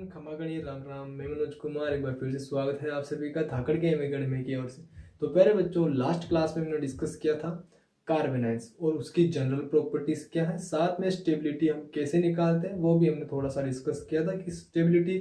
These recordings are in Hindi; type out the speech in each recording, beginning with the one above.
खमा गणी राम राम। मैं मनोज कुमार एक बार फिर से स्वागत है आप सभी का धाकड़ के एमए की ओर से। तो प्यारे बच्चों, लास्ट क्लास में हमने डिस्कस किया था कार्बेनाइंस और उसकी जनरल प्रॉपर्टीज क्या है, साथ में स्टेबिलिटी हम कैसे निकालते हैं वो भी हमने थोड़ा सा डिस्कस किया था कि स्टेबिलिटी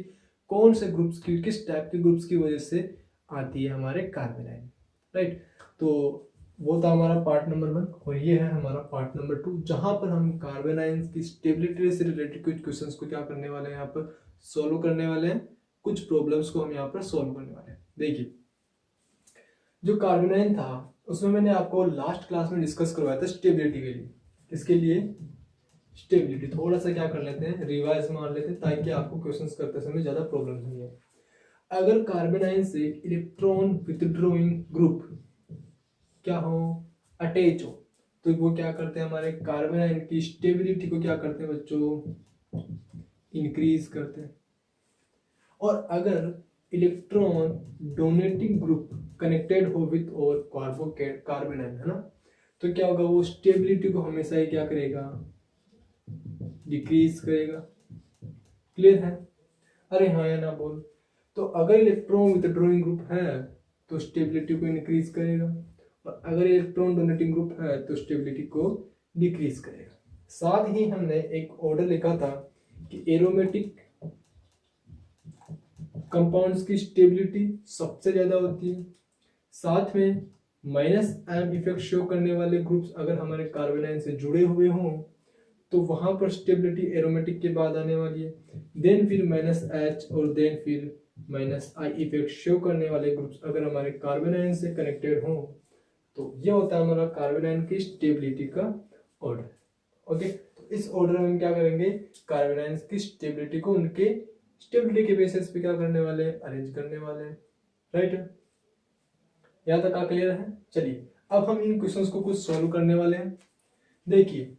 कौन से ग्रुप्स की, किस टाइप के ग्रुप्स की वजह से आती है हमारे कार्बेनाइन, राइट। तो वो था हमारा पार्ट नंबर 1 और ये है हमारा पार्ट नंबर 2, जहां पर हम कार्बेनाइंस की स्टेबिलिटी से रिलेटेड कुछ क्वेश्चंस को क्या करने वाले हैं, यहाँ पर सोल्व करने वाले हैं। कुछ प्रॉब्लम्स को हम यहाँ पर सोल्व करने वाले हैं। देखिए, जो कार्बेनाइन था उसमें मैंने आपको लास्ट क्लास में डिस्कस करवाया था स्टेबिलिटी के लिए। इसके लिए स्टेबिलिटी थोड़ा सा क्या कर लेते हैं, रिवाइज मार लेते हैं, ताकि आपको क्वेश्चंस करते समय ज्यादा प्रॉब्लम नहीं है। अगर कार्बेनाइन से इलेक्ट्रॉन विथड्रॉइंग ग्रुप क्या हो, अटैच हो, तो वो क्या करते हैं, हमारे कार्बेनाइन की स्टेबिलिटी को क्या करते हैं बच्चों, इंक्रीज करते हैं। और अगर इलेक्ट्रॉन डोनेटिंग ग्रुप कनेक्टेड हो विथ और कार्बोनाइन, है ना, तो क्या होगा, वो स्टेबिलिटी को हमेशा ही क्या करेगा, डिक्रीज करेगा। क्लियर है? अरे हाँ या ना बोल। तो अगर इलेक्ट्रॉन विथड्रॉइंग ग्रुप है तो स्टेबिलिटी को इंक्रीज करेगा, और अगर इलेक्ट्रॉन डोनेटिंग ग्रुप है तो स्टेबिलिटी को डिक्रीज करेगा। साथ ही हमने एक ऑर्डर लिखा था कि एरोमेटिक कंपाउंड्स की स्टेबिलिटी सबसे ज्यादा होती है। साथ में -m इफेक्ट शो करने वाले ग्रुप्स अगर हमारे कार्बेनाइन से जुड़े हुए हों तो वहां पर स्टेबिलिटी एरोमेटिक के बाद आने वाली है। देन फिर -H और देन फिर -I इफेक्ट शो करने वाले ग्रुप्स अगर हमारे कार्बेनाइन से कनेक्टेड हों तो ये होता है हमारा कार्बेनाइन की स्टेबिलिटी का ऑर्डर। ओके, तो इस ऑर्डर में हम क्या करेंगे, कार्बेनाइन की स्टेबिलिटी को उनके स्टेबिलिटी के बेसिस पे क्या करने वाले हैं, अरेंज करने वाले हैं, राइट। यहाँ तक क्या क्लियर है? चलिए अब हम इन क्वेश्चंस को कुछ सोल्व करने वाले हैं। देखिए,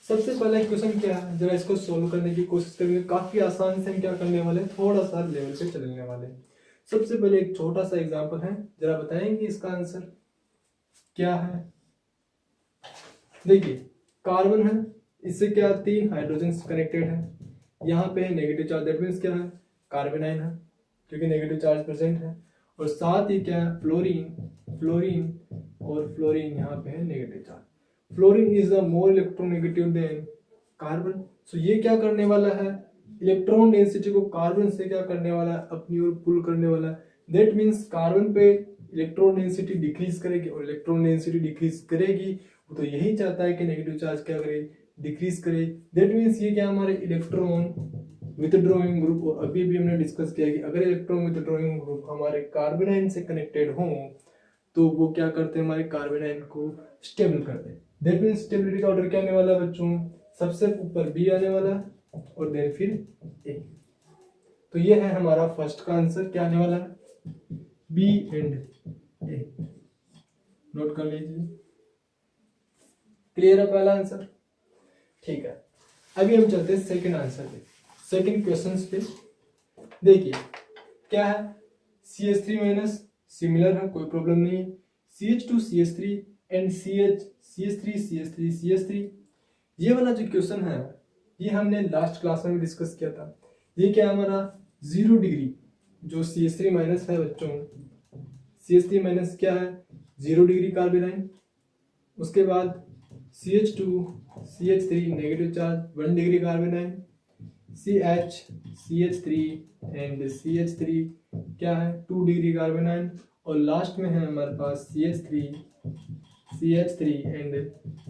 सबसे पहला क्वेश्चन क्या है, जरा इसको सोल्व करने की कोशिश करेंगे। काफी आसान से हम क्या करने वाले हैं, थोड़ा सा लेवल पे चलने वाले हैं। सबसे पहले एक छोटा सा एग्जाम्पल है, जरा बताएंगे इसका आंसर क्या है। देखिए, कार्बन है, इससे क्या 3 हाइड्रोजन कनेक्टेड है, यहाँ पे नेगेटिव चार्ज, दैट मीन्स क्या है, कार्बेनाइन है क्योंकि नेगेटिव चार्ज प्रेजेंट है। और साथ ही क्या है, फ्लोरीन और फ्लोरीन यहाँ पे है negative charge. Fluorine is the more electronegative than carbon. So ये क्या करने वाला है, इलेक्ट्रॉन डेंसिटी को कार्बन से क्या करने वाला है, अपनी ओर पुल करने वाला है। दैट मीन्स कार्बन पे इलेक्ट्रॉन डेंसिटी डिक्रीज करेगी, और इलेक्ट्रॉन डेंसिटी डिक्रीज करेगी तो यही चाहता है कि नेगेटिव चार्ज क्या करे, डिक्रीज करे। दैट मीन्स ये क्या, हमारे इलेक्ट्रॉन विथड्रॉइंग ग्रुप, और अभी भी हमने डिस्कस किया कि अगर इलेक्ट्रॉन विथड्रॉइंग ग्रुप हमारे कार्बेनाइन से कनेक्टेड हो तो वो क्या करते हैं, हमारे कार्बेनाइन को स्टेबल करते हैं। दैट मीन्स स्टेबिलिटी का ऑर्डर क्या आने वाला है बच्चों, सबसे ऊपर बी आने वाला है और देन फिर ए। तो ये है हमारा फर्स्ट का आंसर, क्या आने वाला है, बी एंड ए। नोट कर लीजिए। क्लियर है पहला आंसर? ठीक है, अभी हम चलते हैं सेकंड आंसर पे, सेकंड क्वेश्चन पे। देखिए क्या है, CH3- सिमिलर है, कोई प्रॉब्लम नहीं है। CH2CH3 एंड CH3CH3CH3 ये वाला जो क्वेश्चन है ये हमने लास्ट क्लास में भी डिस्कस किया था। ये क्या हमारा 0 डिग्री, जो CH3- है बच्चों, CH3- क्या है, 0 डिग्री कार्बेनाइन। उसके बाद CH2CH3 negative charge 1 degree कार्बेनाइन, CH3 and CH3 क्या है, 2 डिग्री कार्बेनाइन। और लास्ट में है हमारे पास CH3 एंड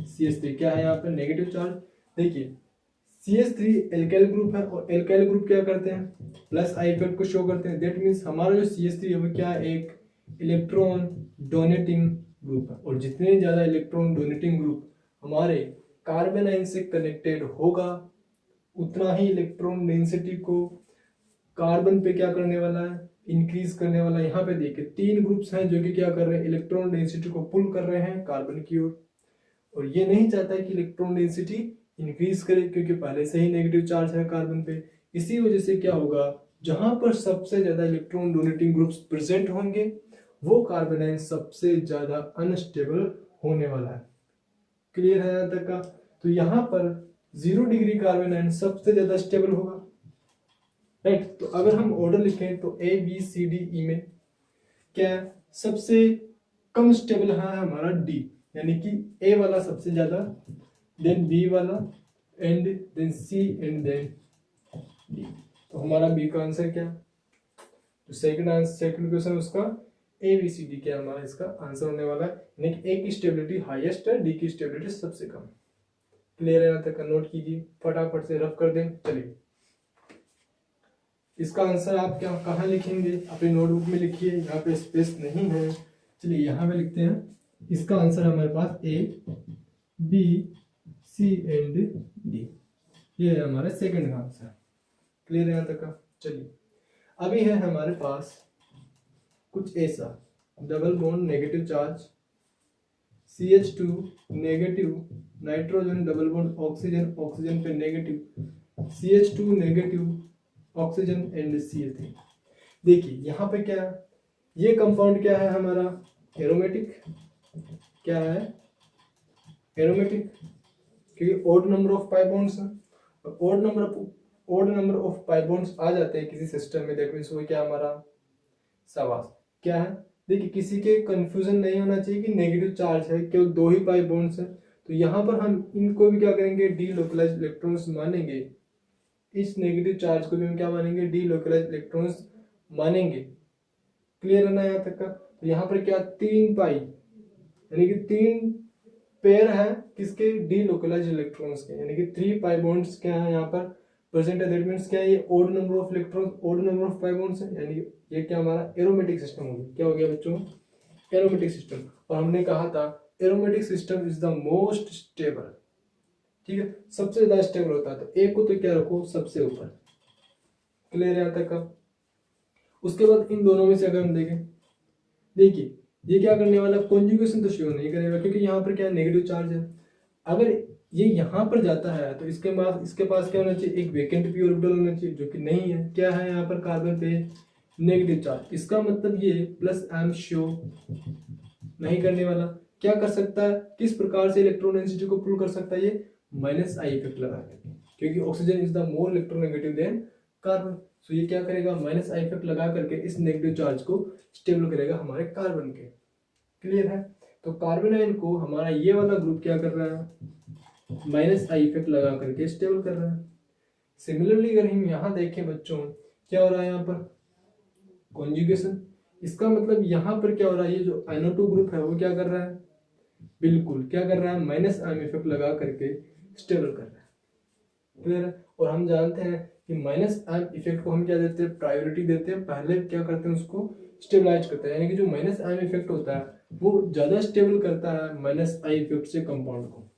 CH3 क्या है, यहाँ पे नेगेटिव चार्ज। देखिए, CH3 एल्काइल ग्रुप है, और एल्काइल ग्रुप क्या करते हैं, +I इफेक्ट को शो करते हैं। दैट मीन्स हमारा जो CH3 है वो क्या है, एक इलेक्ट्रॉन डोनेटिंग ग्रुप है, और जितने ज्यादा इलेक्ट्रॉन डोनेटिंग ग्रुप हमारे कार्बेनाइन से कनेक्टेड होगा उतना ही इलेक्ट्रॉन डेंसिटी को कार्बन पे क्या करने वाला है, इंक्रीज करने वाला है। यहाँ पे देखिए 3 ग्रुप्स हैं जो कि क्या कर रहे हैं, इलेक्ट्रॉन डेंसिटी को पुल कर रहे हैं कार्बन की ओर, और ये नहीं चाहता है कि इलेक्ट्रॉन डेंसिटी इंक्रीज करे क्योंकि पहले से ही नेगेटिव चार्ज है कार्बन पे। इसी वजह से क्या होगा, जहां पर सबसे ज्यादा इलेक्ट्रॉन डोनेटिंग ग्रुप्स प्रेजेंट होंगे वो कार्बेनाइन सबसे ज्यादा अनस्टेबल होने वाला है। क्लियर है यहाँ तक का? तो यहाँ पर 0 डिग्री कार्बेनाइन सबसे ज्यादा स्टेबल होगा, राइट। तो अगर हम ऑर्डर लिखें तो ए बी सी डी ई में क्या है, सबसे कम स्टेबल है हमारा डी, यानी कि ए वाला सबसे ज्यादा, देन बी वाला, and then C, and then D. तो हमारा बी का आंसर क्या है, तो सेकंड क्वेश्चन उसका ए बी सी डी क्या हमारा इसका आंसर होने वाला है, यानी कि ए की स्टेबिलिटी हाईएस्ट है, डी की स्टेबिलिटी सबसे कम। क्लियर है, यहाँ तक का नोट कीजिए, फटाफट से रफ कर दें। चलिए इसका आंसर आप क्या कहाँ लिखेंगे, अपनी नोटबुक में लिखिए, यहाँ पे स्पेस नहीं है। चलिए यहाँ पे लिखते हैं, इसका आंसर हमारे पास A B C and D, ये है हमारे सेकंड का आंसर। क्लियर है यहाँ तक का। चलिए अभी है हमारे पास कुछ ऐसा, double bond negative charge, CH2 negative, nitrogen double bond oxygen, oxygen पे negative, CH2 negative, oxygen and CH3। देखिए यहाँ पे क्या है, ये कंपाउंड क्या है हमारा, एरोमेटिक। क्या है, एरोमेटिक, क्योंकि odd number of pi bonds है, और odd number of pi bonds आ जाते हैं किसी सिस्टम में, दैट मींस वो क्या हमारा शाबाश। क्या है, देखिए किसी के कंफ्यूजन नहीं होना चाहिए कि नेगेटिव चार्ज है, केवल 2 ही पाई बॉन्ड्स है, तो यहाँ पर हम इनको भी क्या करेंगे, डी लोकलाइज इलेक्ट्रॉन्स मानेंगे। इस नेगेटिव चार्ज को भी हम क्या मानेंगे, डी लोकलाइज इलेक्ट्रॉन्स मानेंगे। क्लियर है ना यहाँ तक का। तो यहाँ पर क्या 3 पाई, यानी कि 3 पेयर है किसके, डी लोकलाइज इलेक्ट्रॉन्स के, यानी कि 3 पाई बॉन्ड्स क्या है यहाँ पर प्रेजेंट है, दैट मींस क्या है, ये odd number of electrons, odd number of pi bonds है, यानी ये क्या हमारा एरोमेटिक सिस्टम हो गया। क्या हो गया बच्चों, एरोमेटिक सिस्टम। और हमने कहा था aromatic system is the most stable, ठीक है, सबसे ज्यादा स्टेबल होता है, तो एक को तो क्या रखो सबसे ऊपर। क्लियर यहाँ तक का। उसके बाद इन दोनों में से अगर हम देखें, देखिए ये क्या करने वाला, कॉन्जुगेशन तो शो नहीं करेगा, क्योंकि यहाँ पर क्या नेगेटिव चार्ज है। अगर ये यहाँ पर जाता है तो इसके पास क्या होना चाहिए, एक वेकेंट पी ऑर्बिटल होना चाहिए, जो कि नहीं है। क्या है यहाँ पर, कार्बन पे नेगेटिव चार्ज, इसका मतलब ये प्लस एम शो नहीं करने वाला। क्या कर सकता है, किस प्रकार से इलेक्ट्रॉन डेंसिटी को पुल कर सकता है, ये माइनस आई इफेक्ट लगा करके, क्योंकि oxygen is the more electronegative than carbon. So ये क्या करेगा, माइनस आई इफेक्ट लगा करके इस नेगेटिव चार्ज को स्टेबल करेगा हमारे कार्बन के। क्लियर है। तो कार्बन आयन को हमारा ये वाला ग्रुप क्या कर रहा है, माइनस आई इफेक्ट लगा करके स्टेबल कर रहा है। सिमिलरली अगर हम यहाँ देखें बच्चों, क्या हो रहा है यहाँ पर, कॉन्जुगेशन। इसका मतलब यहाँ पर क्या हो रहा है, ये जो NO2 ग्रुप है वो क्या कर रहा है, बिल्कुल क्या कर रहा है, माइनस आयन इफेक्ट लगा करके स्टेबल कर रहा है। क्लियर है। और हम जानते हैं कि माइनस आयन इफेक्ट को हम क्या देते हैं, प्रायोरिटी देते हैं, पहले क्या करते हैं उसको स्टेबलाइज करते हैं, यानी कि जो माइनस आयन इफेक्ट होता है वो ज्यादा स्टेबल करता है माइनस आई इफेक्ट से कंपाउंड को।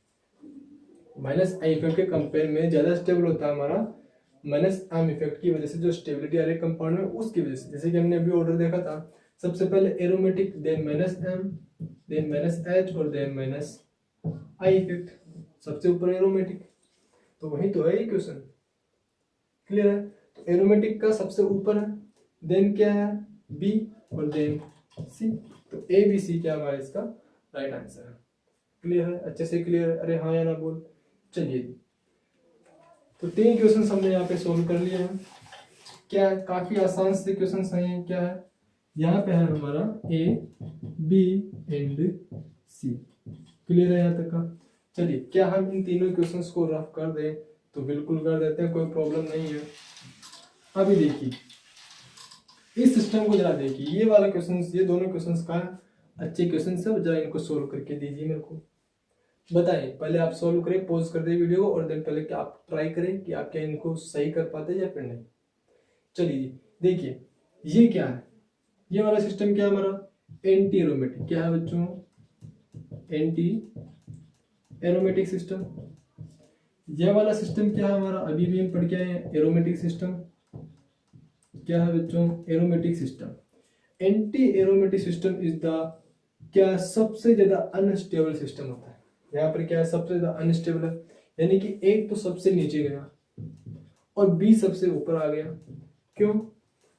माइनस आई इफेक्ट के कंपेयर में ज्यादा स्टेबल होता है हमारा माइनस आयन इफेक्ट की वजह से, जो स्टेबिलिटी आ रही है कंपाउंड में उसकी वजह से। जैसे कि हमने अभी ऑर्डर देखा था, सबसे पहले aromatic, then minus M, then minus H, और देन माइनस आई इफेक्ट, सबसे ऊपर एरोमेटिक। तो वही तो है ये क्वेश्चन। क्लियर है। तो एरोमेटिक का सबसे ऊपर है, देन क्या है बी, और देन सी। तो ए बी सी क्या हमारा इसका राइट आंसर है। क्लियर है, अच्छे से क्लियर है, अरे हाँ या ना बोल। चलिए तो 3 क्वेश्चन हमने यहाँ पे सोल्व कर लिए हैं। क्या है, काफी आसान से क्वेश्चन हैं। क्या है, यहाँ पे है हमारा A B and C. Clear है यहाँ तक का। चलिए क्या हम इन तीनों क्वेश्चंस को रफ कर दें, तो बिल्कुल कर देते हैं, कोई प्रॉब्लम नहीं है। अभी देखिए इस सिस्टम को जरा देखिए, ये वाला क्वेश्चंस, ये दोनों क्वेश्चंस का अच्छे क्वेश्चन है, जरा इनको सोल्व करके दीजिए मेरे को। बताइए, पहले आप सोल्व करें, पॉज कर दे वीडियो को, और देन पहले क्या आप ट्राई करें कि आप क्या इनको सही कर पाते या फिर नहीं। चलिए देखिए ये क्या है, ये वाला सिस्टम क्या है हमारा, एंटी एरोमेटिक। क्या है बच्चों, एंटी एरोमेटिक सिस्टम। यह वाला सिस्टम क्या है हमारा, अभी भी हम पढ़ के आए हैं, एरोमेटिक सिस्टम। क्या है बच्चों, aromatic system. Anti aromatic system is the क्या सबसे ज्यादा अनस्टेबल सिस्टम होता है। यहाँ पर क्या है, सबसे ज्यादा अनस्टेबल है, यानी कि एक तो सबसे नीचे गया और बी सबसे ऊपर आ गया। क्यों,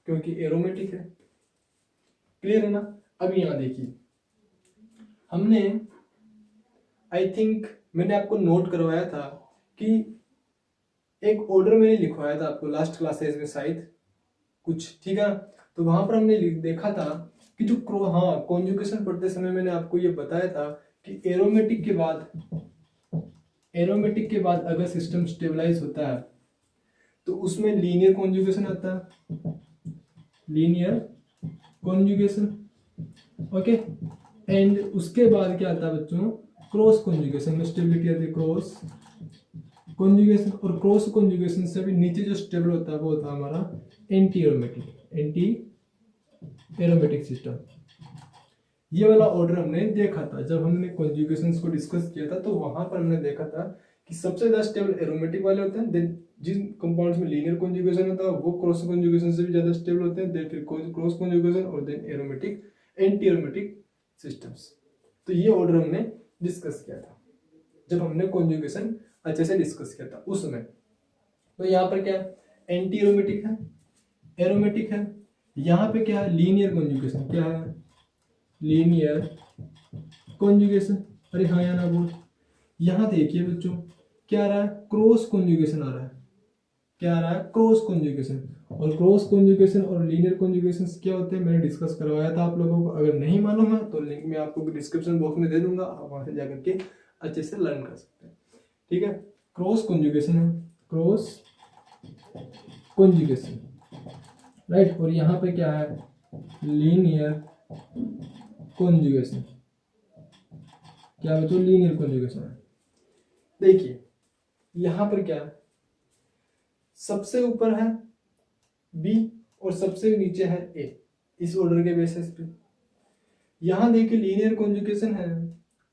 क्योंकि एरोमेटिक है। क्लियर है ना। अब यहाँ देखिए, हमने आई थिंक मैंने आपको नोट करवाया था कि एक ऑर्डर मैंने लिखवाया था आपको लास्ट क्लासेस में शायद, कुछ, ठीक है। तो वहां पर हमने देखा था कि जो कॉन्जुगेशन पढ़ते समय मैंने आपको ये बताया था कि एरोमेटिक के बाद अगर सिस्टम स्टेबलाइज होता है तो उसमें लीनियर कॉन्जुगेशन आता है, लीनियर कॉन्जुगेशन, ओके। एंड उसके बाद क्या आता है बच्चों, क्रॉस कॉन्जुगेशन में स्टेबिलिटी आती है, क्रॉस कॉन्जुगेशन। और क्रॉस कॉन्जुगेशन से भी नीचे जो स्टेबल होता है वो होता है हमारा एंटी एरोमेटिक सिस्टम। ये वाला ऑर्डर हमने देखा था जब हमने कॉन्जुगेशंस को डिस्कस किया था, तो वहां पर हमने देखा था कि सबसे ज्यादा स्टेबल एरोमेटिक वाले होते हैं, देन जिन कंपाउंड्स में लीनियर कॉन्जुगेशन होता है वो क्रॉस कॉन्जुगेशन से भी ज्यादा स्टेबल होते हैं, देन फिर क्रॉस कॉन्जुगेशन और then aromatic anti aromatic systems. तो ये ऑर्डर हमने डिस्कस किया था जब हमने कॉन्जुगेशन अच्छे से डिस्कस किया था उस समय। तो यहाँ पर क्या है, एंटी एरोमेटिक है, एरोमेटिक है। यहाँ पे क्या है, लीनियर कॉन्जुगेशन, क्या है, लीनियर कॉन्जुगेशन। अरे हाँ या ना बोल। यहाँ देखिए बच्चों क्या आ रहा है, क्रॉस कॉन्जुगेशन आ रहा है, क्या आ रहा है, क्रॉस कॉन्जुगेशन। और क्रॉस कॉन्जुगेशन और लीनियर कॉन्जुगेशन क्या होते हैं मैंने डिस्कस करवाया था आप लोगों को, अगर नहीं मालूम है तो लिंक मैं आपको डिस्क्रिप्शन बॉक्स में दे दूंगा, आप वहां से जाकर के अच्छे से लर्न कर सकते हैं, ठीक है। क्रॉस कॉन्जुगेशन है, क्रॉस कॉन्जुगेशन, राइट। और यहाँ पे क्या है, लीनियर कॉन्जुगेशन, क्या बच्चों, लीनियर कॉन्जुगेशन है। देखिए यहाँ पर क्या है, सबसे ऊपर है बी और सबसे नीचे है ए, इस ऑर्डर के बेसिस पे। यहां देखिए लीनियर कॉन्जुगेशन है,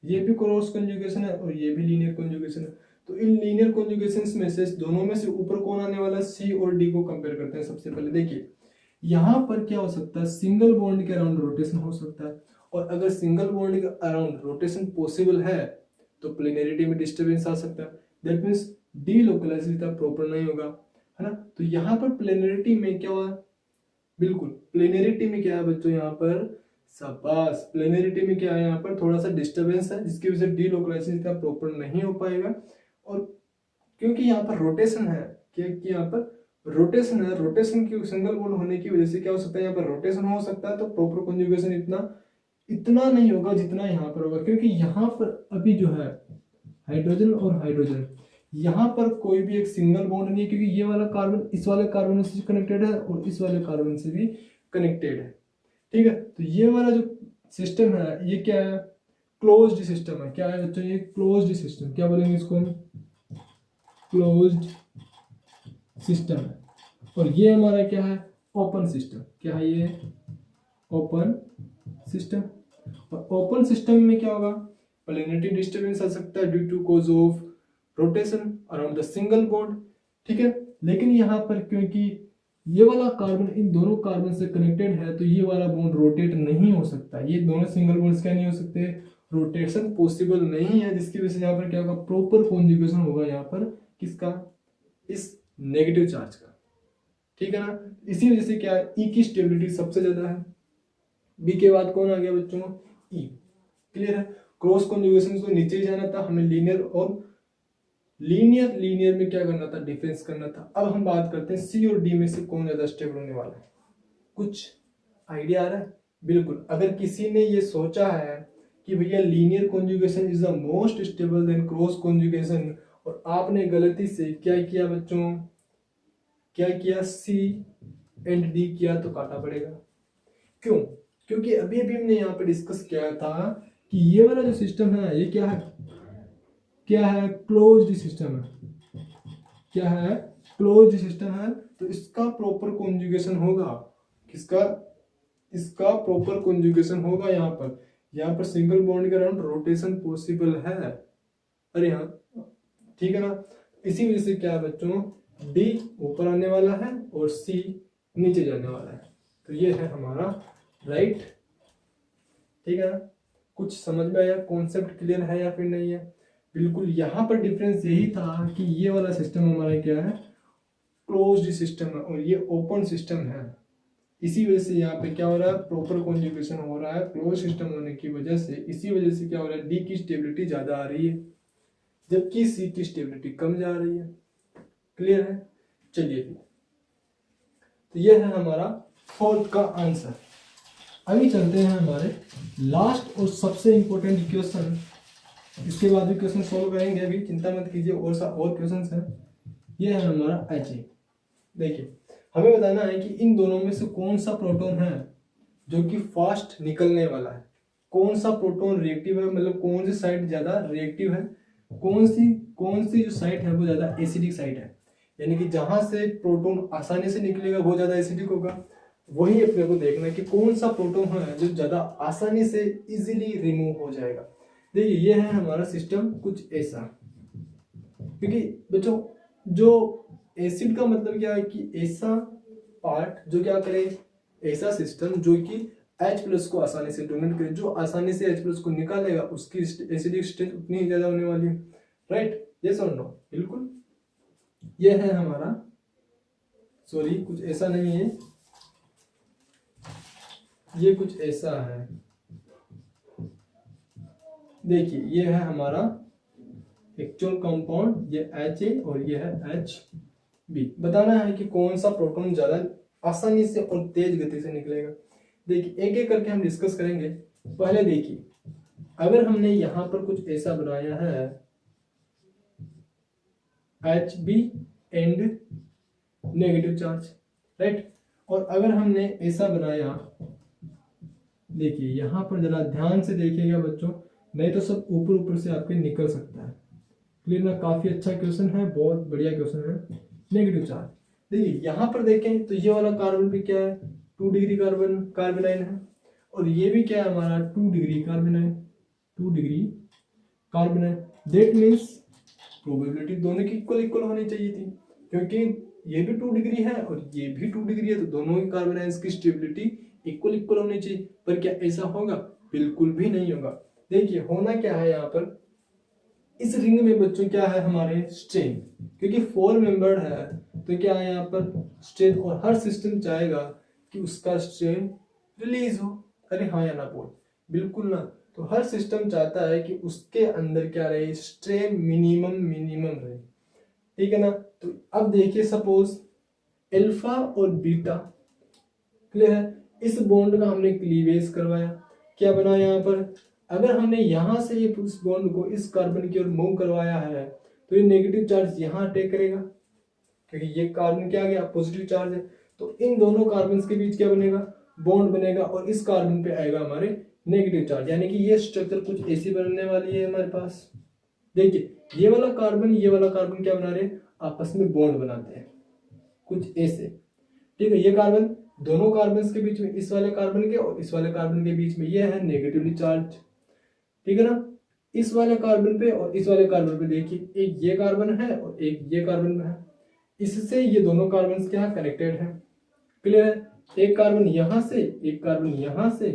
ये भी क्रॉस कॉन्जुगेशन है और ये भी लीनियर कॉन्जुगेशन है। तो इन लीनियर कॉन्जुगेशंस में से दोनों में से ऊपर कौन आने वाला है, सी और डी को कंपेयर करते हैं। सबसे पहले देखिए यहां पर क्या हो सकता है, सिंगल बॉन्ड के अराउंड रोटेशन हो सकता है, और अगर सिंगल बॉन्ड के अराउंड रोटेशन पॉसिबल है तो प्लेनरिटी में डिस्टर्बेंस आ सकता है, that means delocalisation proper नहीं होगा, है ना। तो यहाँ पर प्लेनरिटी में क्या हुआ, बिल्कुल प्लेनरिटी में क्या है बच्चों, यहाँ पर शाबाश, प्लेनरिटी में क्या है, यहाँ पर थोड़ा सा डिस्टर्बेंस है जिसकी वजह से डी लोकलाइजेशन प्रॉपर नहीं हो पाएगा। और क्योंकि यहाँ पर रोटेशन है, क्या कि यहाँ पर रोटेशन है, रोटेशन की सिंगल बॉन्ड होने की वजह से क्या हो सकता है, यहाँ पर रोटेशन हो सकता है, तो प्रॉपर कॉन्जुगेशन इतना नहीं होगा जितना यहाँ पर होगा, क्योंकि यहाँ पर अभी जो है हाइड्रोजन और हाइड्रोजन, यहाँ पर कोई भी एक सिंगल बॉन्ड नहीं है, क्योंकि ये वाला कार्बन इस वाले कार्बन से कनेक्टेड है और इस वाले कार्बन से भी कनेक्टेड है, ठीक है। तो ये वाला जो सिस्टम है ये क्या है, क्लोज्ड सिस्टम है। क्या है बच्चों, ये क्लोज्ड सिस्टम, क्या बोलेंगे इसको हम, क्लोज्ड सिस्टम है। और ये हमारा क्या है, ओपन सिस्टम, क्या है ये, ओपन सिस्टम। और ओपन सिस्टम में क्या होगा, प्लेनेटरी डिस्टर्बेंस आ सकता है due to cause of rotation around the single bond, ठीक है। लेकिन यहाँ पर क्योंकि ये वाला कार्बन इन दोनों कार्बन से कनेक्टेड है तो ये वाला बॉन्ड रोटेट नहीं हो सकता, ये दोनों सिंगल बॉन्ड्स क्या नहीं हो सकते, रोटेशन पॉसिबल नहीं है, जिसकी वजह से यहाँ पर क्या होगा, प्रॉपर कॉन्जुगेशन होगा यहाँ पर किसका, इस नेगेटिव चार्ज का, ठीक है ना। इसी वजह से क्या है, ई की स्टेबिलिटी सबसे ज्यादा है। बी के बाद कौन आ गया बच्चों, ई, क्लियर है। क्रॉस कॉन्जुगेशन को नीचे ही जाना था हमें, लीनियर और लीनियर में क्या करना था, डिफरेंस करना था। अब हम बात करते हैं सी और डी में से कौन ज्यादा स्टेबल होने वाला है, कुछ आइडिया आ रहा है। बिल्कुल, अगर किसी ने ये सोचा है कि भैया linear conjugation is the most stable then cross conjugation, और आपने गलती से क्या किया बच्चों, क्या किया, सी एंड डी किया, तो काटा पड़ेगा। क्यों, क्योंकि अभी अभी हमने यहाँ पे डिस्कस किया था कि ये वाला जो सिस्टम है ये क्या है, क्या है, क्लोज्ड सिस्टम है, क्या है, क्लोज्ड सिस्टम है। तो इसका प्रॉपर कॉन्जुगेशन होगा, किसका, इसका प्रॉपर कॉन्जुगेशन होगा। यहाँ पर सिंगल बॉन्ड के अराउंड रोटेशन पॉसिबल है, अरे हाँ, ठीक है ना। इसी वजह से क्या है बच्चों, डी ऊपर आने वाला है और सी नीचे जाने वाला है। तो ये है हमारा राइट, ठीक है ना। कुछ समझ में आया, कॉन्सेप्ट क्लियर है या फिर नहीं है। बिल्कुल, यहाँ पर डिफरेंस यही था कि ये वाला सिस्टम हमारा क्या है, क्लोज्ड सिस्टम है और ये ओपन सिस्टम है। इसी वजह से यहाँ पे क्या हो रहा है, प्रॉपर कॉन्जुगेशन हो रहा है क्लोज सिस्टम होने की वजह से। इसी वजह से क्या हो रहा है, डी की स्टेबिलिटी ज्यादा आ रही है जबकि सी की स्टेबिलिटी कम जा रही है, क्लियर है। चलिए, तो ये है हमारा फोर्थ का आंसर। अभी चलते हैं हमारे लास्ट और सबसे इंपॉर्टेंट इक्वेशन, इसके बाद भी क्वेश्चन सॉल्व करेंगे, अभी चिंता मत कीजिए, और क्वेश्चन हैं। ये है हमारा He। देखिए हमें बताना है कि इन दोनों में से कौन सा प्रोटॉन है जो कि फास्ट निकलने वाला है, कौन सा प्रोटॉन रिएक्टिव है, मतलब कौन सी साइड ज्यादा रिएक्टिव है, कौन सी जो साइड है वो ज्यादा एसिडिक साइड है, यानी कि जहां से प्रोटॉन आसानी से निकलेगा वो ज्यादा एसिडिक होगा। वही अपने को देखना है कि कौन सा प्रोटॉन है जो ज्यादा आसानी से इजीली रिमूव हो जाएगा। देखिए ये है हमारा सिस्टम कुछ ऐसा, क्योंकि बच्चों जो एसिड का मतलब क्या है कि ऐसा पार्ट जो क्या करे, ऐसा सिस्टम जो कि H+ को आसानी से डोनेट करे, जो आसानी से H+ को निकालेगा उसकी एसिडिक स्ट्रेंथ उतनी ही ज्यादा होने वाली है, राइट? यस और नो? बिल्कुल। ये है हमारा, सॉरी कुछ ऐसा नहीं है, ये कुछ ऐसा है। देखिए ये है हमारा एक्चुअल कंपाउंड, ये Ha और ये है Hb। बताना है कि कौन सा प्रोटॉन ज्यादा आसानी से और तेज गति से निकलेगा। देखिए एक एक करके हम डिस्कस करेंगे। पहले देखिए अगर हमने यहां पर कुछ ऐसा बनाया है Hb and negative charge, right, और अगर हमने ऐसा बनाया, देखिए यहां पर जरा ध्यान से देखिएगा बच्चों, नहीं तो सब ऊपर ऊपर से आपके निकल सकता है। क्लियर ना? काफी अच्छा क्वेश्चन है, बहुत बढ़िया क्वेश्चन है। नेगेटिव चार्ज, देखिए यहां पर देखें तो ये वाला कार्बन भी क्या है, 2 डिग्री कार्बोनाइन है, और ये भी क्या है हमारा 2 डिग्री कार्बोनाइन। दैट मीन्स प्रोबेबिलिटी दोनों की इक्वल होनी चाहिए थी, क्योंकि ये भी 2 डिग्री है और ये भी 2 डिग्री है, तो दोनों ही कार्बोनाइंस की स्टेबिलिटी इक्वल होनी चाहिए। पर क्या ऐसा होगा? बिल्कुल भी नहीं होगा। देखिए होना क्या है यहाँ पर, इस रिंग में बच्चों क्या है हमारे स्ट्रेन, क्योंकि 4 मेंबर्ड है तो क्या है यहाँ पर स्ट्रेन, और हर सिस्टम चाहेगा कि उसका स्ट्रेन रिलीज हो। अरे हाँ या ना बोल? बिल्कुल ना। तो हर सिस्टम चाहता है कि उसके अंदर क्या रहे, स्ट्रेन मिनिमम रहे, ठीक है ना? तो अब देखिए सपोज अल्फा और बीटा, क्लियर है, इस बॉन्ड का हमने क्लीवेज करवाया, क्या बना यहाँ पर, अगर हमने यहां से ये इस बॉन्ड को इस कार्बन की ओर मूव करवाया है तो ये नेगेटिव चार्ज यहां अटैक करेगा, क्योंकि ये कार्बन क्या आ गया, पॉजिटिव चार्ज है, तो इन दोनों कार्बन के बीच क्या बनेगा, बॉन्ड बनेगा, और इस कार्बन पे आएगा हमारे नेगेटिव चार्ज, यानी कि ये स्ट्रक्चर कुछ ऐसी बनने वाली है हमारे पास। देखिए ये वाला कार्बन क्या बना रहे, आपस में बॉन्ड बनाते हैं कुछ ऐसे, ठीक है। ये कार्बन, दोनों कार्बन के बीच में, इस वाले कार्बन के और इस वाले कार्बन के बीच में ये है नेगेटिवली चार्ज, ठीक है ना? इस वाले कार्बन पे और इस वाले कार्बन पे देखिए, एक ये कार्बन है और एक ये कार्बन है, इससे ये दोनों कार्बन क्या कनेक्टेड है, क्लियर है? एक कार्बन यहां से, एक कार्बन यहां से,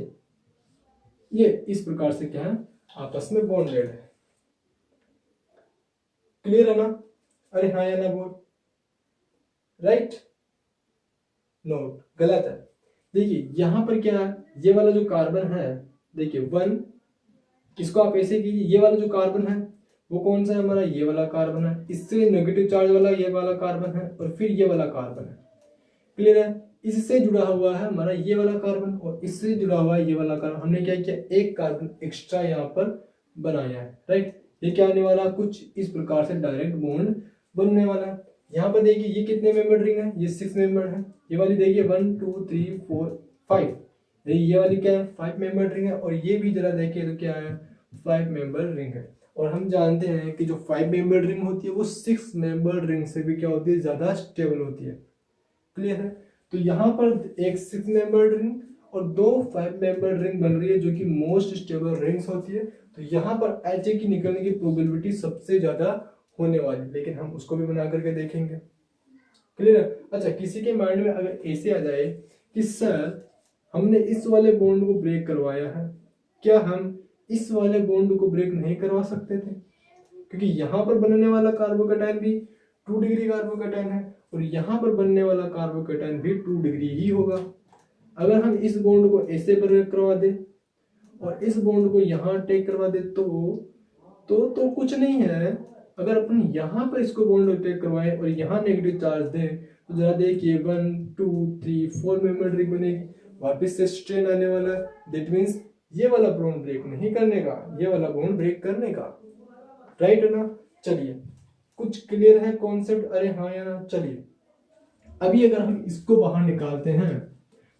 ये इस प्रकार से क्या है, आपस में बॉन्डेड है, क्लियर है ना? अरे हाँ या ना बोल? राइट? नोट, गलत है। देखिए यहां पर क्या है, ये वाला जो कार्बन है, देखिए 1, इसको आप ऐसे कीजिए, ये वाला जो कार्बन है वो कौन सा है हमारा, ये वाला कार्बन है, इससे नेगेटिव चार्ज वाला ये वाला कार्बन है, और फिर ये वाला कार्बन है, क्लियर है? इससे जुड़ा हुआ है हमारा ये वाला कार्बन, और इससे जुड़ा हुआ है ये वाला कार्बन। हमने क्या किया, एक कार्बन एक्स्ट्रा यहाँ पर बनाया है, राइट? ये क्या होने वाला, कुछ इस प्रकार से डायरेक्ट बॉन्ड बनने वाला है। यहाँ पर देखिए ये कितने मेंबर रिंग है, ये 6 मेंबर है। ये वाली देखिए 1 2 3 4 5, ये वाली क्या है, 5 मेंबर रिंग है, और ये भी जरा देखिए तो क्या है, 5 मेंबर रिंग है। और हम जानते हैं कि जो 5 मेंबर रिंग होती है वो 6 मेंबर रिंग से भी क्या होती है, ज्यादा स्टेबल होती है, क्लियर है? तो यहाँ पर एक 6 मेंबर रिंग और 2 5 मेंबर रिंग बन रही है, जो कि मोस्ट स्टेबल रिंग्स होती है। तो यहाँ पर Ha की निकलने की प्रोबेबिलिटी सबसे ज्यादा होने वाली, लेकिन हम उसको भी बना करके देखेंगे, क्लियर है? अच्छा, किसी के माइंड में अगर ऐसे आ जाए कि सर हमने इस वाले बॉन्ड को ब्रेक करवाया है, क्या हम इस वाले बॉन्ड को ब्रेक नहीं करवा सकते थे? क्योंकि यहाँ पर बनने वाला कार्बोकेटाइन भी 2 डिग्री कार्बोकेटाइन है, और यहाँ पर बनने वाला कार्बोकेटाइन भी 2 डिग्री ही होगा। अगर हम इस बॉन्ड को ऐसे ब्रेक करवा दे और इस बॉन्ड को यहाँ टेक करवा दे तो कुछ नहीं है। अगर अपन यहाँ पर इसको बॉन्ड टेक करवाएं और यहाँ नेगेटिव चार्ज दें तो जरा देखिए 1 2 3 4 मेंबर्ड रिंग बनेगी, वापस से स्ट्रेन आने वाला है, दैट मीन्स ये वाला बॉन्ड ब्रेक नहीं करने का, ये वाला बॉन्ड ब्रेक करने का, राइट है ना। चलिए कुछ क्लियर है कॉन्सेप्ट, अरे हाँ या ना। चलिए अभी अगर हम इसको बाहर निकालते हैं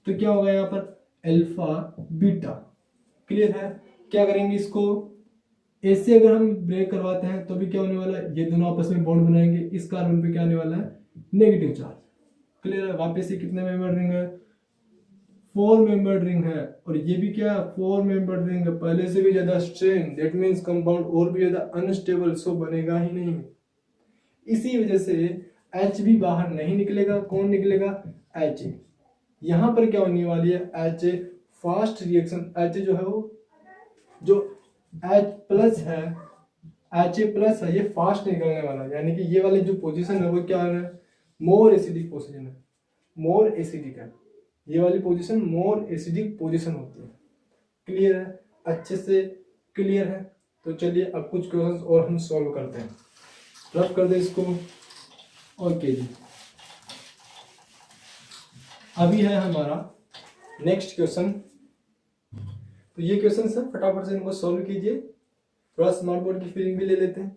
तो क्या होगा यहाँ पर, अल्फा बीटा, क्लियर है। क्या करेंगे इसको, ऐसे अगर हम ब्रेक करवाते हैं तो भी क्या होने वाला है, ये दोनों आपस में बॉन्ड बनाएंगे, इस कार्बन पे क्या आने वाला है, नेगेटिव चार्ज, क्लियर है। वापस से कितने मेंबर रिंग है, 4 मेंबर्ड रिंग है, और ये भी क्या 4 मेंबर्ड रिंग है, पहले से भी ज्यादा स्ट्रेन, दैट मींस कंपाउंड और भी ज्यादा अनस्टेबल, सो बनेगा ही नहीं। इसी वजह से एच भी बाहर नहीं निकलेगा, कौन निकलेगा, एच। यहां पर क्या होने वाली है, एच फास्ट रिएक्शन, एच जो है वो जो एच प्लस है, एच प्लस है, ये फास्ट निकलने वाला है, यानी कि ये वाली जो पोजीशन है वो क्या है, मोर एसिडिक पोजीशन है, मोर एसिडिक है, ये वाली पोजीशन मोर एसिडिक पोजीशन होती है, क्लियर है, अच्छे से क्लियर है। तो चलिए अब कुछ क्वेश्चंस और हम सॉल्व करते हैं, रफ कर दे इसको। ओके जी, अभी है हमारा नेक्स्ट क्वेश्चन, तो ये क्वेश्चन सर फटाफट से इनको सॉल्व कीजिए, थोड़ा स्मार्ट बोर्ड की फीलिंग भी ले लेते हैं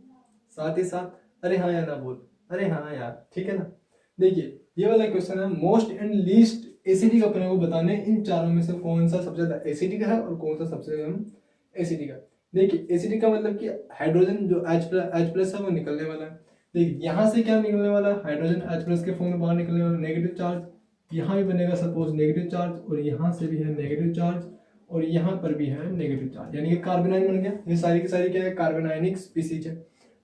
साथ ही साथ, अरे हाँ या ना बोल, अरे हाँ यार, ठीक है ना। देखिए ये वाला क्वेश्चन है, मोस्ट एंड लीस्ट एसिडिक अपने को बताने, इन चारों में से कौन सा सबसे ज्यादा एसिडिक है और कौन सा सबसे कम एसिडिक है। देखिए एसिडिक का मतलब कि हाइड्रोजन जो H प्लस है वो निकलने वाला है। देखिए यहाँ से क्या निकलने वाला है, हाइड्रोजन H प्लस के फॉर्म में बाहर निकलने वाला नेगेटिव चार्ज, यहाँ भी बनेगा सपोज नेगेटिव चार्ज, और यहाँ से भी है नेगेटिव चार्ज, और यहाँ पर भी है नेगेटिव चार्ज, यानी कि कार्बोनाइन बन गया। ये सारी की सारी क्या है, कार्बोनाइनिक स्पीसीज है।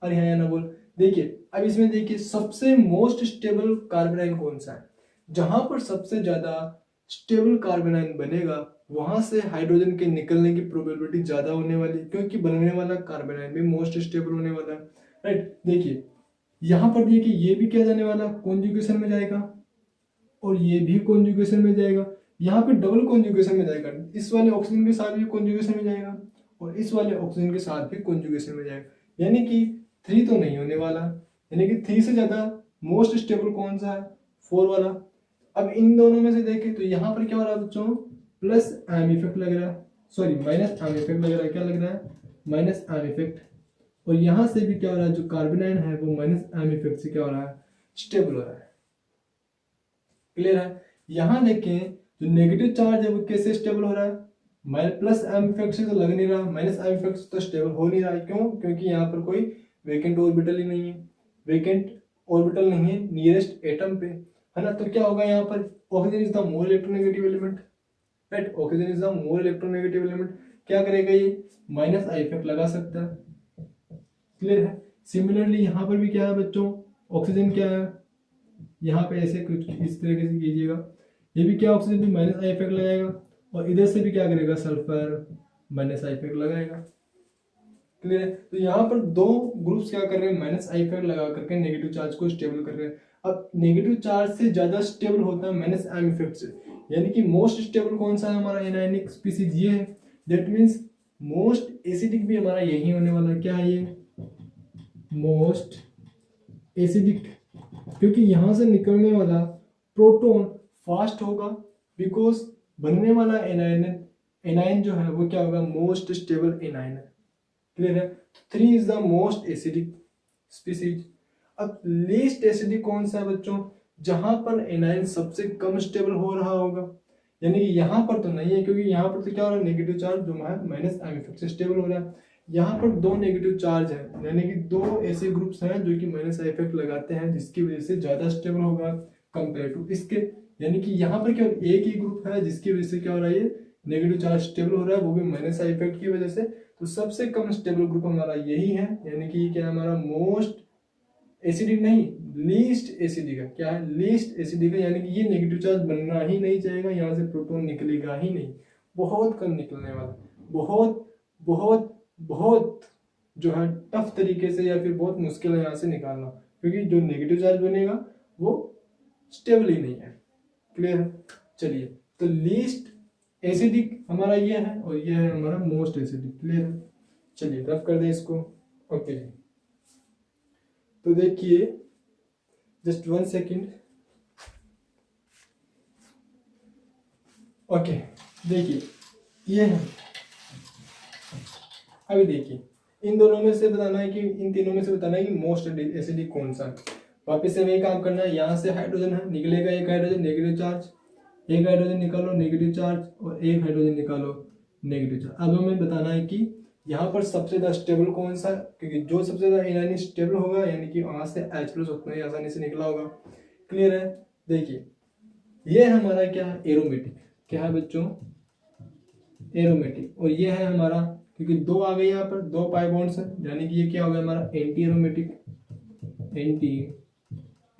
और यहाँ ना बोल, देखिए अब इसमें देखिए सबसे मोस्ट स्टेबल कार्बोनाइन कौन सा है, जहां पर सबसे ज्यादा स्टेबल कार्बोनाइन बनेगा वहां से हाइड्रोजन के निकलने की प्रोबेबिलिटी ज्यादा होने वाली, क्योंकि बनने वाला कार्बोनाइन भी मोस्ट स्टेबल होने वाला है, राइट। देखिए यहाँ पर देखिए ये भी क्या जाने वाला, कॉन्जुगेशन में जाएगा, और ये भी कॉन्जुगेशन में जाएगा, यहाँ पे डबल कॉन्जुगेशन में जाएगा, इस वाले ऑक्सीजन के साथ भी कॉन्जुगेशन में जाएगा और इस वाले ऑक्सीजन के साथ भी कॉन्जुगेशन में जाएगा, यानी कि 3 तो नहीं होने वाला, यानी कि 3 से ज्यादा मोस्ट स्टेबल कौन सा है, 4 वाला। अब इन दोनों में से देखें तो यहाँ पर क्या हो रहा है बच्चों, प्लस एम इफेक्ट लग रहा है, सॉरी माइनस एम इफेक्ट लग रहा है, क्या लग रहा है, माइनस एम इफेक्ट, और यहाँ से भी क्या हो रहा है, जो कार्बोनाइन है वो माइनस एम इफेक्ट से क्या हो रहा है, स्टेबल हो रहा है, क्लियर है। यहाँ देखें जो नेगेटिव चार्ज है वो कैसे स्टेबल हो रहा है, प्लस एम इफेक्ट से तो लग नहीं रहा, माइनस एम इफेक्ट से तो स्टेबल हो नहीं रहा है, क्यों, क्योंकि यहाँ पर कोई वेकेंट ऑर्बिटल ही नहीं है, वेकेंट ऑर्बिटल नहीं है नियरेस्ट एटम पे, है ना। तो क्या होगा यहाँ पर, oxygen is the more electronegative element, right, oxygen is the more electronegative element, क्या करेगा ये, माइनस आई इफेक्ट लगा सकता है, क्लियर है। सिमिलरली यहाँ पर भी क्या है बच्चों, ऑक्सीजन क्या है, यहाँ पे ऐसे कुछ इस तरीके से कीजिएगा, ये भी क्या ऑक्सीजन भी माइनस आई इफेक्ट लगाएगा, और इधर से भी क्या करेगा, सल्फर माइनस आई इफेक्ट लगाएगा, क्लियर है। तो यहाँ पर दो ग्रुप्स क्या कर रहे हैं, माइनस आई इफेक्ट लगा करके नेगेटिव चार्ज को स्टेबल कर रहे हैं। अब नेगेटिव चार्ज से ज्यादा स्टेबल होता है माइनस एम इफेक्ट से, यानी कि मोस्ट स्टेबल कौन सा है हमारा, एनायनिक स्पीसीज ये है, दैट मीन्स मोस्ट एसिडिक भी हमारा यही होने वाला है, क्या है ये, मोस्ट एसिडिक, क्योंकि यहां से निकलने वाला प्रोटॉन फास्ट होगा, बिकॉज बनने वाला एनाइन जो है वो क्या होगा, मोस्ट स्टेबल एनाइन है, क्लियर है। 3 is the most acidic species. अब लीस्ट एसिडिक कौन सा है बच्चों, जहां पर एनाइन सबसे कम स्टेबल हो रहा होगा, यानी कि यहाँ पर तो नहीं है, क्योंकि यहाँ पर तो क्या हो रहा है, नेगेटिव चार्ज जो है माइनस एम इफेक्ट से स्टेबल हो रहा है। यहाँ पर 2 नेगेटिव चार्ज है, यानी कि 2 ऐसे ग्रुप्स हैं जो कि माइनस आई इफेक्ट लगाते हैं, जिसकी वजह से ज्यादा स्टेबल होगा कंपेयर टू इसके, यानी कि यहाँ पर क्या एक ही ग्रुप है जिसकी वजह से क्या हो रहा है, ये नेगेटिव चार्ज स्टेबल हो रहा है, वो भी माइनस आई इफेक्ट की वजह से। तो सबसे कम स्टेबल ग्रुप हमारा यही है, यानी कि क्या हमारा मोस्ट एसिडिक नहीं, लीस्ट एसिडिक है, क्या है, लीस्ट एसिडिक है, यानी कि ये नेगेटिव चार्ज बनना ही नहीं चाहेगा, यहाँ से प्रोटॉन निकलेगा ही नहीं, बहुत कम निकलने वाला, बहुत बहुत बहुत जो है टफ तरीके से, या फिर बहुत मुश्किल है यहाँ से निकालना, क्योंकि जो नेगेटिव चार्ज बनेगा वो स्टेबल ही नहीं है, क्लियर है। चलिए तो लीस्ट एसिडिक हमारा ये है, और ये है हमारा मोस्ट एसिडिक, क्लियर है। चलिए रफ कर दें इसको, ओके जी। तो देखिए जस्ट 1 सेकेंड, ओके, देखिए ये है। अभी देखिए इन दोनों में से बताना है कि इन तीनों में से बताना है कि मोस्ट एसिडिक कौन सा है। वापस से वही काम करना है, यहाँ से हाइड्रोजन है, निकलेगा एक हाइड्रोजन नेगेटिव चार्ज, एक हाइड्रोजन निकालो नेगेटिव चार्ज, और एक हाइड्रोजन निकालो नेगेटिव चार्ज। अब हमें बताना है कि यहाँ पर सबसे ज्यादा स्टेबल कौन सा है, क्योंकि जो सबसे ज्यादा एनायन स्टेबल होगा यानी कि वहां से H+ उतना ही आसानी से निकला होगा। क्लियर है। देखिए ये हमारा क्या है, एरोमेटिक। क्या है बच्चों, एरोमेटिक। और ये है हमारा, क्योंकि दो आ गए यहाँ पर, दो पाई बॉन्ड्स हैं, यानी कि ये क्या हो गया हमारा एंटी एरोमेटिक। एंटी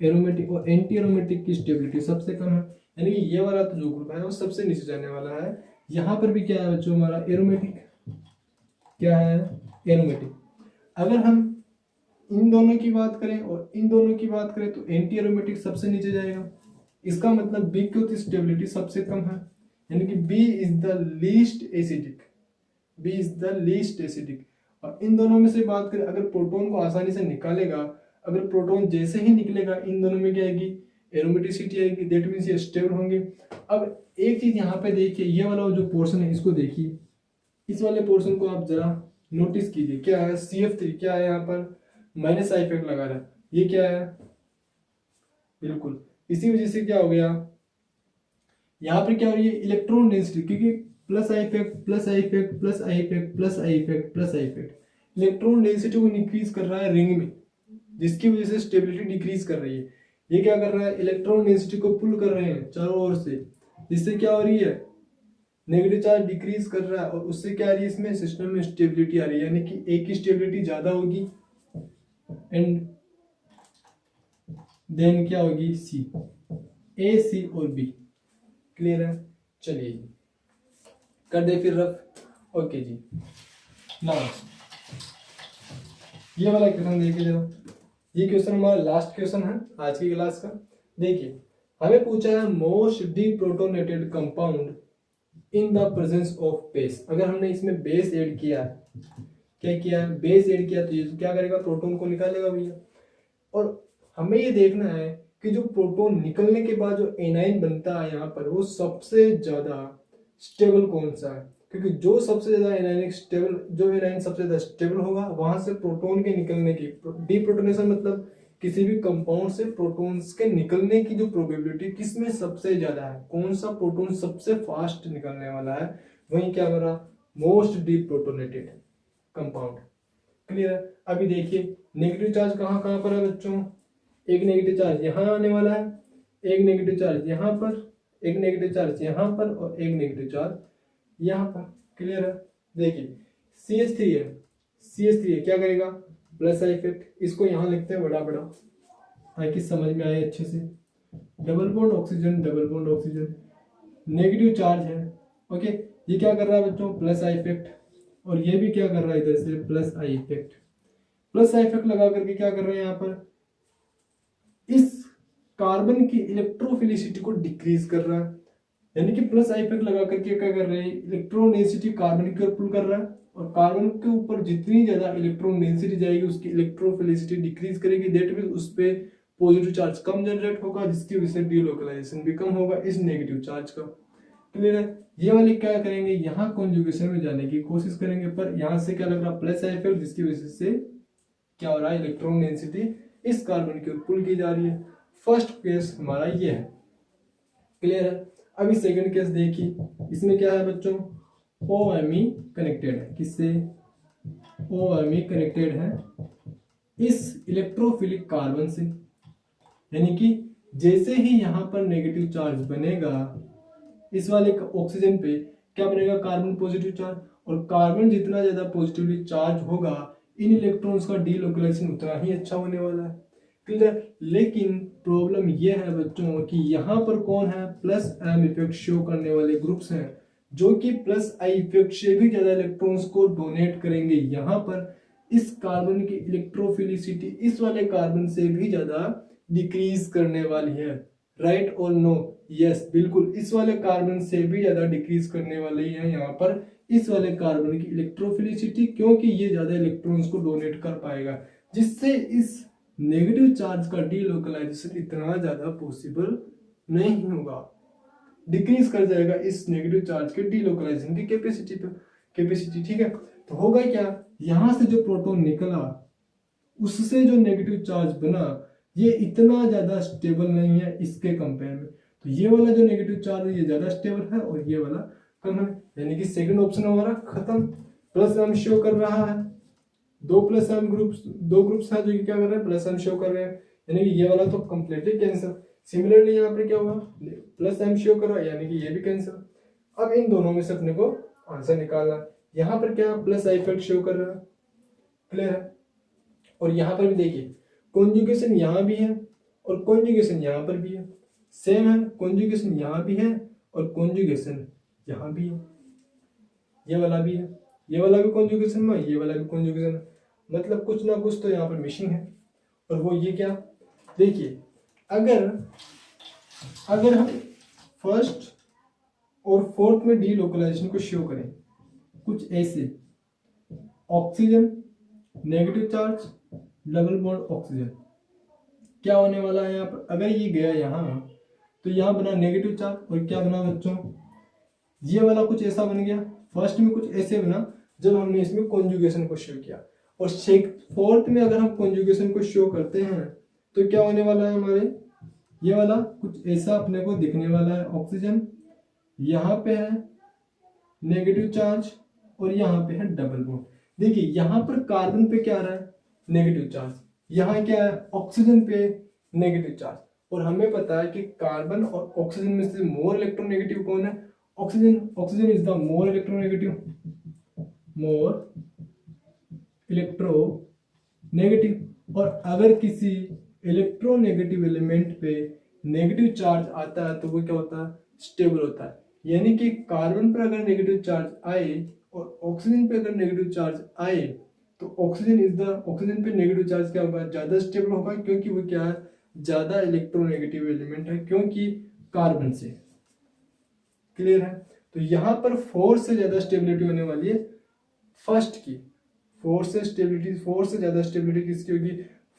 एरोमेटिक, और एंटी एरोमेटिक की स्टेबिलिटी सबसे कम है, यानी कि ये वाला तो जो ग्रुप है वो सबसे नीचे जाने वाला है। यहाँ पर भी क्या है बच्चों हमारा एरोमेटिक। क्या है, एरोमेटिक। अगर हम इन दोनों की बात करें और इन दोनों की बात करें तो एंटी एरोमेटिक सबसे नीचे जाएगा। इसका मतलब बी की स्टेबिलिटी सबसे कम है, यानी कि B is the least acidic. B is the least acidic. और इन दोनों में से बात करें, अगर प्रोटॉन को आसानी से निकालेगा, अगर प्रोटॉन जैसे ही निकलेगा इन दोनों में क्या आएगी, एरोमेटिसिटी आएगी, दैट मींस ये स्टेबल होंगे। अब एक चीज यहाँ पे देखिए, ये वाला जो पोर्शन है इसको देखिए, इस वाले पोर्शन को आप जरा नोटिस कीजिए। क्या है, CF3 क्या है, यहाँ पर माइनस आई इफेक्ट लगा रहा है, ये क्या है, बिल्कुल इसी वजह से क्या हो गया, यहाँ पर क्या हो रही है इलेक्ट्रॉन डेंसिटी, क्योंकि plus I effect plus I effect plus I effect plus I effect plus I effect electron density को इंक्रीज कर रहा है रिंग में, जिसकी वजह से स्टेबिलिटी डिक्रीज कर रही है। ये क्या कर रहा है, इलेक्ट्रॉन डेंसिटी को पुल कर रहे हैं चारों ओर से, जिससे क्या हो रही है, नेगेटिव चार्ज डिक्रीज कर रहा है, और उससे क्या आ रही है, इसमें सिस्टम में स्टेबिलिटी आ रही है, यानी कि एक की स्टेबिलिटी ज्यादा होगी एंड देन क्या होगी, सी, ए सी और बी। क्लियर है। चलिए कर दे फिर रफ। ओके जी, नाउ ये वाला क्वेश्चन देखिए जरा। ये क्वेश्चन हमारा लास्ट क्वेश्चन है आज की क्लास का। देखिए हमें पूछा है most deprotonated compound in the presence of base. अगर हमने इसमें बेस ऐड किया है, क्या किया है, बेस ऐड किया, तो ये तो क्या करेगा, प्रोटॉन को निकालेगा भैया। और हमें ये देखना है कि जो प्रोटॉन निकलने के बाद जो एनाइन बनता है यहाँ पर, वो सबसे ज्यादा स्टेबल कौन सा है, क्योंकि जो सबसे ज्यादा एनाइनिक स्टेबल, जो एनाइन सबसे ज्यादा स्टेबल होगा, वहां से प्रोटॉन के निकलने की, डीप्रोटोनेशन मतलब किसी भी कंपाउंड से प्रोटॉन्स के निकलने की जो प्रोबेबिलिटी किसमें सबसे ज्यादा है, कौन सा प्रोटॉन सबसे फास्ट निकलने वाला है, वही क्या बना, मोस्ट डीप्रोटोनेटेड कंपाउंड। क्लियर है। अभी देखिए नेगेटिव चार्ज कहाँ कहाँ पर है बच्चों, एक नेगेटिव चार्ज यहाँ आने वाला है, एक नेगेटिव चार्ज यहाँ पर, एक नेगेटिव चार्ज यहाँ पर, और एक नेगेटिव चार्ज यहाँ पर। क्लियर है। देखिए CH3 है, CH3 है, क्या करेगा, प्लस आई इफेक्ट। इसको यहाँ लिखते हैं बड़ा बड़ा ताकि समझ में आए अच्छे से। Double bond oxygen, double bond oxygen, negative charge है। ओके, ये क्या कर रहा है बच्चों, प्लस आई इफेक्ट, और ये भी क्या कर रहा है इधर से plus I effect. Plus I effect लगा करके क्या कर रहे हैं यहाँ पर, इस कार्बन की इलेक्ट्रोफिलिसिटी को डिक्रीज कर रहा है, यानी कि प्लस आई इफेक्ट लगा करके क्या कर रहे हैं, इलेक्ट्रॉन डेंसिटी कार्बन की ओर पुल कर रहा है, और कार्बन के ऊपर जितनी ज्यादा इलेक्ट्रॉन डेंसिटी जाएगी उसकी इलेक्ट्रोफिलिसिटी डिक्रीज करेगी, दैट मींस उस पे पॉजिटिव चार्ज कम जनरेट होगा, जिसकी वजह से डीलोकलाइजेशन भी कम होगा इस नेगेटिव चार्ज का। क्लियर है। ये वाले क्या करेंगे, यहाँ कॉन्जुगेशन में जाने की कोशिश करेंगे, पर यहाँ से क्या लग रहा है, प्लस आई इफेक्ट, जिसकी वजह से क्या हो रहा है, इलेक्ट्रॉन डेंसिटी इस कार्बन की ओर पुल की जा रही है। फर्स्ट केस हमारा ये है। क्लियर है। अभी सेकंड केस देखिए, इसमें क्या है बच्चों, OMe कनेक्टेड है, किससे, OMe कनेक्टेड है इस इलेक्ट्रोफिलिक कार्बन से, यानी कि जैसे ही यहाँ पर नेगेटिव चार्ज बनेगा इस वाले ऑक्सीजन पे, क्या बनेगा, कार्बन पॉजिटिव चार्ज, और कार्बन जितना ज्यादा पॉजिटिवली चार्ज होगा इन इलेक्ट्रॉन्स का डीलोकलाइजेशन उतना ही अच्छा होने वाला है। क्लियर। लेकिन प्रॉब्लम यह है बच्चों कि यहाँ पर कौन है, प्लस एम इफेक्ट शो करने वाले ग्रुप्स हैं, जो कि प्लस आई इफेक्ट से भी ज्यादा इलेक्ट्रॉन्स को डोनेट करेंगे। यहाँ पर इस कार्बन की इलेक्ट्रोफिलिसिटी इस वाले कार्बन से भी ज्यादा डिक्रीज करने वाली है। राइट और नो, यस बिल्कुल, इस वाले कार्बन से भी ज्यादा डिक्रीज करने वाली है यहाँ पर इस वाले कार्बन की इलेक्ट्रोफिलिसिटी, क्योंकि ये ज्यादा इलेक्ट्रॉन्स को डोनेट कर पाएगा, जिससे इस नेगेटिव चार्ज का डीलोकलाइजेशन इतना ज्यादा पॉसिबल नहीं होगा। डिक्रीज कर जाएगा इस नेगेटिव चार्ज के डीलोकलाइजेशन की कैपेसिटी। ठीक है, तो होगा क्या, यहाँ से जो प्रोटॉन निकला उससे जो नेगेटिव चार्ज बना ये इतना ज्यादा स्टेबल नहीं है इसके कंपेयर में। तो ये वाला जो नेगेटिव चार्ज है ये ज्यादा स्टेबल है और ये वाला कम है, यानी कि सेकंड ऑप्शन हमारा खत्म। प्लस एम शो कर रहा है, दो ग्रुप्स है जो कि क्या कर रहे हैं, प्लस एम शो कर रहे हैं, यानी कि ये वाला तो कंप्लीटली कैंसिल। सिमिलरली यहाँ पे क्या होगा, प्लस एम शो कर रहा है यानी कि ये भी कैंसिल। अब इन दोनों में से अपने को आंसर निकालना है। यहाँ पर क्या प्लस आई इफेक्ट शो कर रहा है, क्लियर है। और यहाँ पर भी देखिए कॉन्जुगेशन यहाँ भी है और कॉन्जुगेशन यहाँ पर भी है, सेम है, कॉन्जुगेशन यहाँ भी है और कॉन्जुगेशन यहाँ भी है, ये वाला भी है, ये वाला भी कॉन्जुगेशन में, ये वाला भी कॉन्जुगेशन है, मतलब कुछ ना कुछ तो यहाँ पर मिसिंग है। और वो ये क्या, देखिए अगर हम फर्स्ट और फोर्थ में डीलोकलाइजेशन को शो करें कुछ ऐसे, oxygen negative charge double bond oxygen, क्या होने वाला है यहाँ पर, अगर ये गया यहाँ तो यहाँ बना नेगेटिव चार्ज और क्या बना बच्चों, ये वाला कुछ ऐसा बन गया, फर्स्ट में कुछ ऐसे बना जब हमने इसमें कॉन्जुगेशन को शो किया, और फोर्थ में अगर हम कॉन्जुगेशन को शो करते हैं तो क्या होने वाला है हमारे, ये वाला कुछ ऐसा अपने को दिखने वाला है, ऑक्सीजन यहाँ पे है नेगेटिव चार्ज और यहाँ पे है डबल बॉन्ड। देखिए यहाँ पर कार्बन पे क्या आ रहा है, नेगेटिव चार्ज, यहाँ क्या है ऑक्सीजन पे नेगेटिव चार्ज, और हमें पता है कि कार्बन और ऑक्सीजन में से मोर इलेक्ट्रोनेगेटिव कौन है, oxygen is the more electronegative. और अगर किसी इलेक्ट्रोनेगेटिव एलिमेंट पे नेगेटिव चार्ज आता है तो वो क्या होता है, स्टेबल होता है। यानी कि कार्बन पर अगर नेगेटिव चार्ज आए और ऑक्सीजन पे अगर नेगेटिव चार्ज आए तो ऑक्सीजन पे नेगेटिव चार्ज क्या होगा, ज्यादा स्टेबल होगा, क्योंकि वो क्या है, ज्यादा इलेक्ट्रोनेगेटिव एलिमेंट है क्योंकि कार्बन से, क्लियर है। तो यहाँ पर फोर्स से ज्यादा स्टेबिलिटी होने वाली है फर्स्ट की, फोर्स से ज्यादा स्टेबिलिटी किसकी होगी,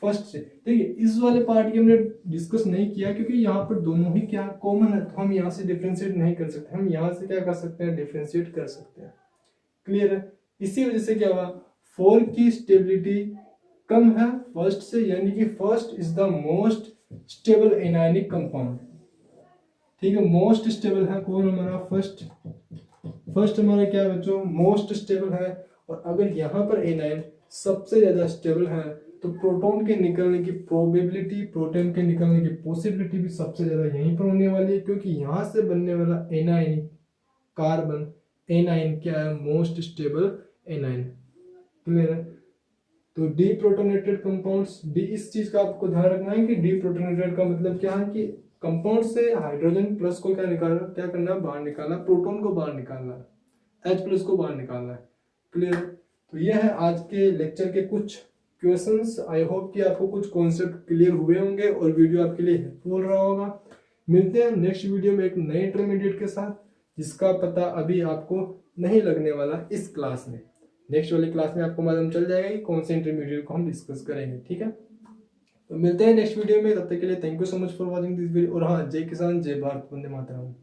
फर्स्ट से। देखिए इस वाले पार्ट की हमने डिस्कस नहीं किया क्योंकि यहाँ पर दोनों ही क्या कॉमन है, तो हम यहाँ से डिफरेंशिएट नहीं कर सकते, हम यहाँ से क्या कर सकते हैं, डिफरेंशिएट कर सकते हैं, क्लियर है। इसी वजह से क्या हुआ, 4 की स्टेबिलिटी कम है फर्स्ट से, यानी कि first is the most stable anionic compound. ठीक है, मोस्ट स्टेबल है कौन हमारा, फर्स्ट हमारा क्या है बच्चों, मोस्ट स्टेबल है। और अगर यहाँ पर एनायन सबसे ज्यादा स्टेबल है तो प्रोटॉन के निकलने की प्रोबेबिलिटी, प्रोटॉन के निकलने की पॉसिबिलिटी भी सबसे ज्यादा यहीं पर होने वाली है, क्योंकि यहाँ से बनने वाला एनायन कार्बन एनायन क्या है, मोस्ट स्टेबल एनायन, क्लियर है। तो डीप्रोटोनेटेड कंपाउंड्स, डी इस चीज का आपको ध्यान रखना है कि डीप्रोटोनेटेड का मतलब क्या है कि कंपाउंड से हाइड्रोजन प्लस को क्या करना है, बाहर निकालना, प्रोटॉन को बाहर निकालना है, H प्लस को बाहर निकालना है, क्लियर। तो यह है आज के लेक्चर के कुछ क्वेश्चंस। आई होप कि आपको कुछ कॉन्सेप्ट क्लियर हुए होंगे और वीडियो आपके लिए हेल्पफुल रहा होगा। मिलते हैं नेक्स्ट वीडियो में एक नए इंटरमीडिएट के साथ, जिसका पता अभी आपको नहीं लगने वाला इस क्लास में। नेक्स्ट वाली क्लास में आपको मालूम चल जाएगा कि कौन से इंटरमीडिएट को हम डिस्कस करेंगे, ठीक है। तो मिलते हैं नेक्स्ट वीडियो में, तब तक के लिए thank you so much for watching this video. और हाँ, जय किसान जय भारत, वंदे मातरम।